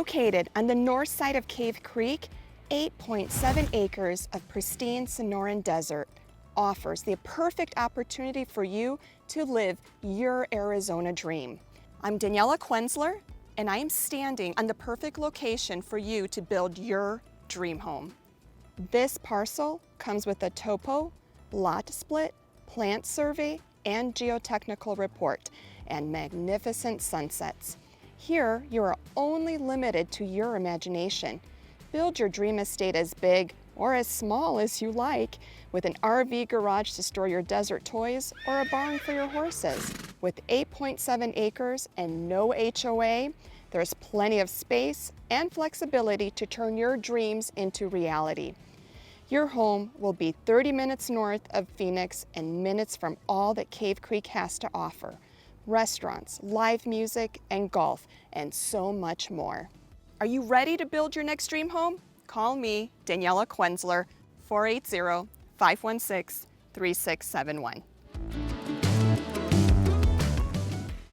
Located on the north side of Cave Creek, 8.7 acres of pristine Sonoran desert offers the perfect opportunity for you to live your Arizona dream. I'm Daniela Quenzler, and I am standing on the perfect location for you to build your dream home. This parcel comes with a topo, lot split, plant survey, and geotechnical report, and magnificent sunsets. Here, you are only limited to your imagination. Build your dream estate as big or as small as you like, with an RV garage to store your desert toys or a barn for your horses. With 8.7 acres and no HOA, there's plenty of space and flexibility to turn your dreams into reality. Your home will be 30 minutes north of Phoenix and minutes from all that Cave Creek has to offer. Restaurants, live music, and golf, and so much more. Are you ready to build your next dream home? Call me, Daniela Quenzler, 480-516-3671.